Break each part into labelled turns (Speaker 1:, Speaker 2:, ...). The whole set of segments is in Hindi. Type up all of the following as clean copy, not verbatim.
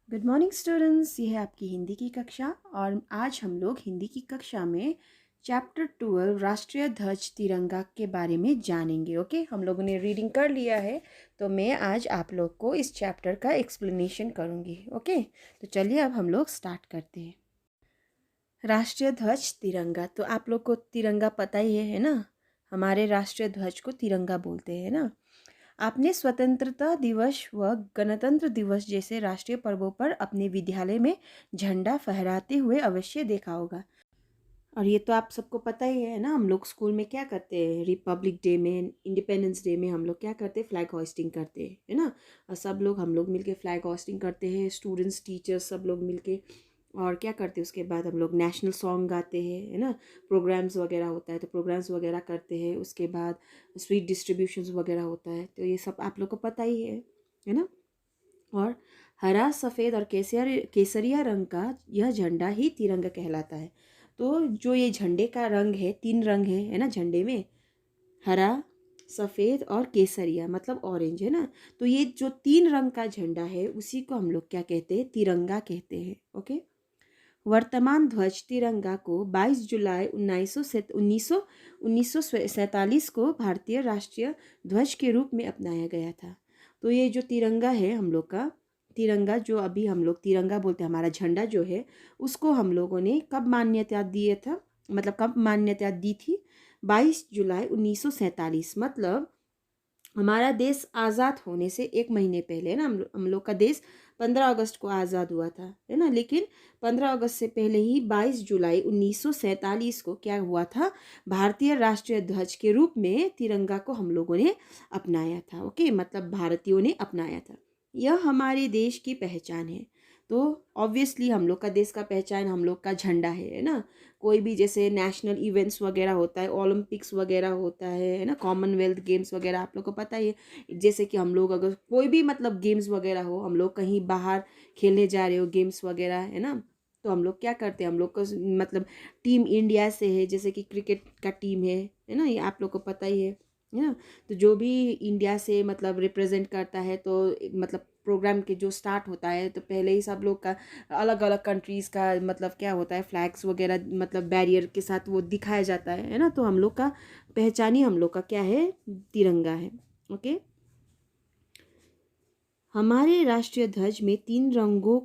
Speaker 1: गुड मॉर्निंग स्टूडेंट्स, ये है आपकी हिंदी की कक्षा। और आज हम लोग हिंदी की कक्षा में चैप्टर 12 राष्ट्रीय ध्वज तिरंगा के बारे में जानेंगे। ओके, हम लोगों ने रीडिंग कर लिया है, तो मैं आज आप लोग को इस चैप्टर का एक्सप्लेनेशन करूँगी। ओके, तो चलिए अब हम लोग स्टार्ट करते हैं। राष्ट्रीय ध्वज तिरंगा, तो आप लोग को तिरंगा पता ही है ना। हमारे राष्ट्रीय ध्वज को तिरंगा बोलते हैं ना। आपने स्वतंत्रता दिवस व गणतंत्र दिवस जैसे राष्ट्रीय पर्वों पर अपने विद्यालय में झंडा फहराते हुए अवश्य देखा होगा। और ये तो आप सबको पता ही है ना, हम लोग स्कूल में क्या करते हैं, रिपब्लिक डे में, इंडिपेंडेंस डे में हम लोग क्या करते हैं, फ्लैग होस्टिंग करते हैं, है ना। और सब लोग हम लोग मिलके फ्लैग होस्टिंग करते हैं, स्टूडेंट्स टीचर्स सब लोग मिलके। और क्या करते हैं, उसके बाद हम लोग नेशनल सॉन्ग गाते हैं, है ना। प्रोग्राम्स वगैरह होता है तो प्रोग्राम्स वगैरह करते हैं। उसके बाद स्वीट डिस्ट्रीब्यूशंस वगैरह होता है, तो ये सब आप लोग को पता ही है ना। और हरा, सफ़ेद और केसरिया रंग का यह झंडा ही तिरंगा कहलाता है। तो जो ये झंडे का रंग है, 3 रंग है ना झंडे में, हरा, सफ़ेद और केसरिया मतलब ऑरेंज, है ना। तो ये जो 3 रंग का झंडा है उसी को हम लोग क्या कहते हैं, तिरंगा कहते हैं। ओके, वर्तमान ध्वज तिरंगा को 22 जुलाई 1947 को भारतीय राष्ट्रीय ध्वज के रूप में अपनाया गया था। तो ये जो तिरंगा है हम लोग का, तिरंगा जो अभी हम लोग तिरंगा बोलते हैं, हमारा झंडा जो है, उसको हम लोगों ने कब मान्यता दिए था, मतलब कब मान्यता दी थी, 22 जुलाई 1947, मतलब हमारा देश आज़ाद होने से एक महीने पहले ना। हम लोग का देश 15 अगस्त को आज़ाद हुआ था, है ना। लेकिन 15 अगस्त से पहले ही 22 जुलाई 1947 को क्या हुआ था, भारतीय राष्ट्रीय ध्वज के रूप में तिरंगा को हम लोगों ने अपनाया था। ओके, मतलब भारतीयों ने अपनाया था। यह हमारे देश की पहचान है। तो ऑब्वियसली हम लोग का देश का पहचान हम लोग का झंडा है ना। कोई भी जैसे नेशनल इवेंट्स वगैरह होता है, ओलंपिक्स वगैरह होता है ना, कॉमनवेल्थ गेम्स वगैरह आप लोग को पता ही है। जैसे कि हम लोग अगर कोई भी मतलब गेम्स वगैरह हो, हम लोग कहीं बाहर खेलने जा रहे हो गेम्स वगैरह, है ना, तो हम लोग क्या करते हैं, हम लोग को मतलब टीम इंडिया से है, जैसे कि क्रिकेट का टीम है ना, ये आप लोग को पता ही है ना। तो जो भी इंडिया से मतलब रिप्रेजेंट करता है, तो मतलब प्रोग्राम के जो स्टार्ट होता है तो पहले ही सब लोग का अलग अलग कंट्रीज़ का मतलब क्या होता है, फ्लैग्स वगैरह मतलब बैरियर के साथ वो दिखाया जाता है ना। तो हम लोग का पहचान ही हम लोग का क्या है, तिरंगा है। ओके, हमारे राष्ट्रीय ध्वज में 3 रंगों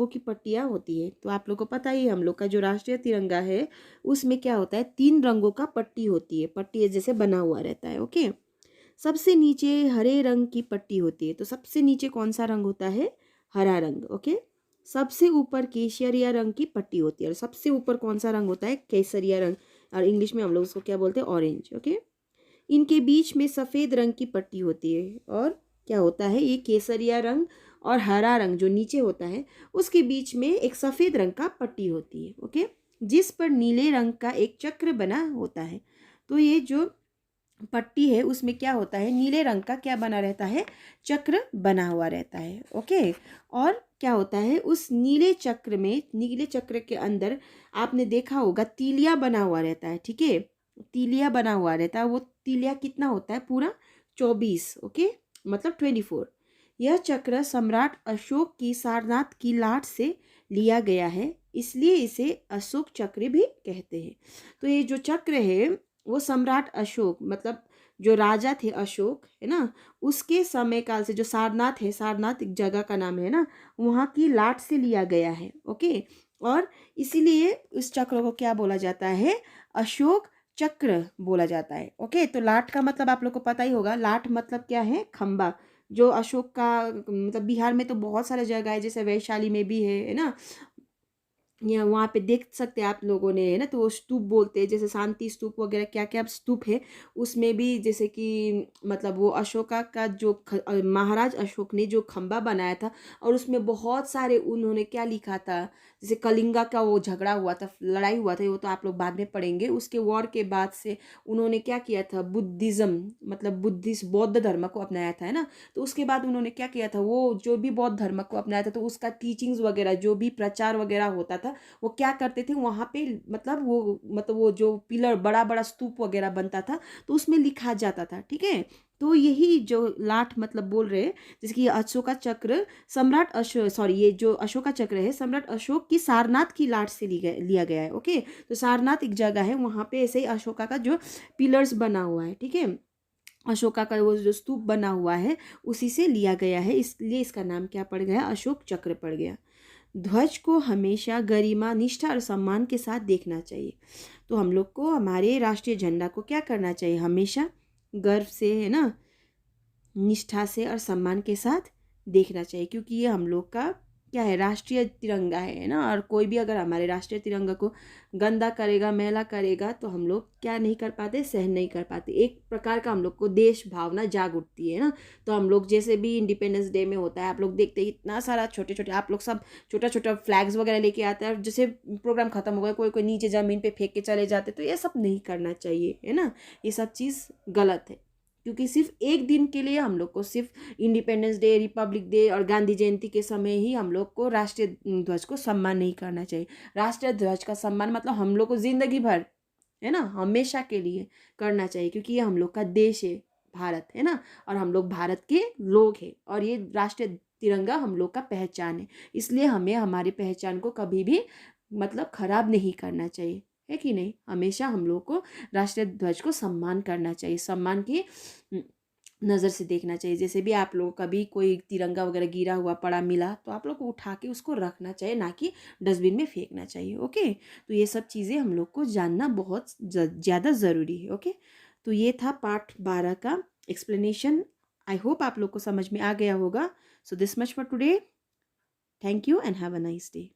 Speaker 1: की पट्टियाँ होती है। तो आप लोग को पता ही है, हम लोग का जो राष्ट्रीय तिरंगा है उसमें क्या होता है, 3 रंगों का पट्टी होती है, पट्टी जैसे बना हुआ रहता है। ओके, सबसे नीचे हरे रंग की पट्टी होती है। तो सबसे नीचे कौन सा रंग होता है, हरा रंग। ओके, सबसे ऊपर केसरिया रंग की पट्टी होती है, और सबसे ऊपर कौन सा रंग होता है, केसरिया रंग, और इंग्लिश में हम लोग उसको क्या बोलते हैं, ऑरेंज। ओके, इनके बीच में सफ़ेद रंग की पट्टी होती है, और क्या होता है, ये केसरिया रंग और हरा रंग जो नीचे होता है उसके बीच में एक सफ़ेद रंग का पट्टी होती है। ओके, जिस पर नीले रंग का एक चक्र बना होता है। तो ये जो पट्टी है उसमें क्या होता है, नीले रंग का क्या बना रहता है, चक्र बना हुआ रहता है। ओके, और क्या होता है, उस नीले चक्र में, नीले चक्र के अंदर आपने देखा होगा तीलिया बना हुआ रहता है। ठीक है, तीलिया बना हुआ रहता है। वो तीलिया कितना होता है, पूरा 24। ओके, मतलब 24। यह चक्र सम्राट अशोक की सारनाथ की लाट से लिया गया है, इसलिए इसे अशोक चक्र भी कहते हैं। तो ये जो चक्र है वो सम्राट अशोक, मतलब जो राजा थे अशोक, है ना, उसके समय काल से, जो सारनाथ है, सारनाथ एक जगह का नाम है ना, वहाँ की लाट से लिया गया है। ओके, और इसीलिए उस चक्र को क्या बोला जाता है, अशोक चक्र बोला जाता है। ओके, तो लाट का मतलब आप लोग को पता ही होगा, लाट मतलब क्या है, खंबा। जो अशोक का मतलब बिहार में तो बहुत सारे जगह है, जैसे वैशाली में भी है ना। या वहाँ पे देख सकते हैं आप लोगों ने, है ना। तो वो स्तूप बोलते हैं, जैसे शांति स्तूप वगैरह क्या क्या स्तूप है, उसमें भी जैसे कि मतलब वो अशोका का जो महाराज अशोक ने जो खंबा बनाया था, और उसमें बहुत सारे उन्होंने क्या लिखा था, जैसे कलिंगा का वो झगड़ा हुआ था, लड़ाई हुआ था, वो तो आप लोग बाद में पढ़ेंगे। उसके वॉर के बाद से उन्होंने क्या किया था, बुद्धिज़्म मतलब बुद्धिस्ट बौद्ध धर्म को अपनाया था, है ना। तो उसके बाद उन्होंने क्या किया था, वो जो भी बौद्ध धर्म को अपनाया था, तो उसका टीचिंग्स वगैरह जो भी प्रचार वगैरह होता था था, वो क्या करते थे वहाँ पे, मतलब वो जो पिलर बड़ा बड़ा स्तूप वगैरह बनता था तो उसमें लिखा जाता था, ठीक है। तो यही जो लाठ मतलब बोल रहे हैं, जैसे कि अशोका चक्र, सम्राट अशोक, सॉरी, ये जो अशोका चक्र है सम्राट अशोक की सारनाथ की लाठ से लिया गया है। ओके, तो सारनाथ एक जगह है, वहाँ पे ऐसे ही अशोका का जो पिलर्स बना हुआ है, ठीक है, अशोका का वो जो स्तूप बना हुआ है उसी से लिया गया है, इसलिए इसका नाम क्या पड़ गया, अशोक चक्र पड़ गया। ध्वज को हमेशा गरिमा, निष्ठा और सम्मान के साथ देखना चाहिए। तो हम लोग को हमारे राष्ट्रीय झंडा को क्या करना चाहिए, हमेशा गर्व से, है ना, निष्ठा से और सम्मान के साथ देखना चाहिए, क्योंकि ये हम लोग का क्या है, राष्ट्रीय तिरंगा है ना। और कोई भी अगर हमारे राष्ट्रीय तिरंगा को गंदा करेगा, मैला करेगा, तो हम लोग क्या नहीं कर पाते, सहन नहीं कर पाते। एक प्रकार का हम लोग को देश भावना जाग उठती है ना। तो हम लोग जैसे भी इंडिपेंडेंस डे में होता है, आप लोग देखते हैं इतना सारा छोटे छोटे, आप लोग सब छोटा छोटा फ्लैग्स वगैरह लेके आते हैं, और जैसे प्रोग्राम खत्म हो गया कोई कोई नीचे ज़मीन पे फेंक के चले जाते, तो ये सब नहीं करना चाहिए, है ना। ये सब चीज़ गलत है, क्योंकि सिर्फ एक दिन के लिए हम लोग को सिर्फ इंडिपेंडेंस डे, रिपब्लिक डे और गांधी जयंती के समय ही हम लोग को राष्ट्रीय ध्वज को सम्मान नहीं करना चाहिए। राष्ट्रीय ध्वज का सम्मान मतलब हम लोग को जिंदगी भर, है ना, हमेशा के लिए करना चाहिए, क्योंकि ये हम लोग का देश है, भारत, है ना। और हम लोग भारत के लोग हैं, और ये राष्ट्रीय तिरंगा हम लोग का पहचान है, इसलिए हमें हमारी पहचान को कभी भी मतलब खराब नहीं करना चाहिए, है कि नहीं। हमेशा हम लोग को राष्ट्रीय ध्वज को सम्मान करना चाहिए, सम्मान की नज़र से देखना चाहिए। जैसे भी आप लोग कभी कोई तिरंगा वगैरह गिरा हुआ पड़ा मिला, तो आप लोग को उठा के उसको रखना चाहिए, ना कि डस्टबिन में फेंकना चाहिए। ओके, तो ये सब चीज़ें हम लोग को जानना बहुत ज़्यादा ज़रूरी है। ओके, तो ये था पार्ट 12 का एक्सप्लेनेशन। आई होप आप लोग को समझ में आ गया होगा। So this much for today. Thank you and have a nice day.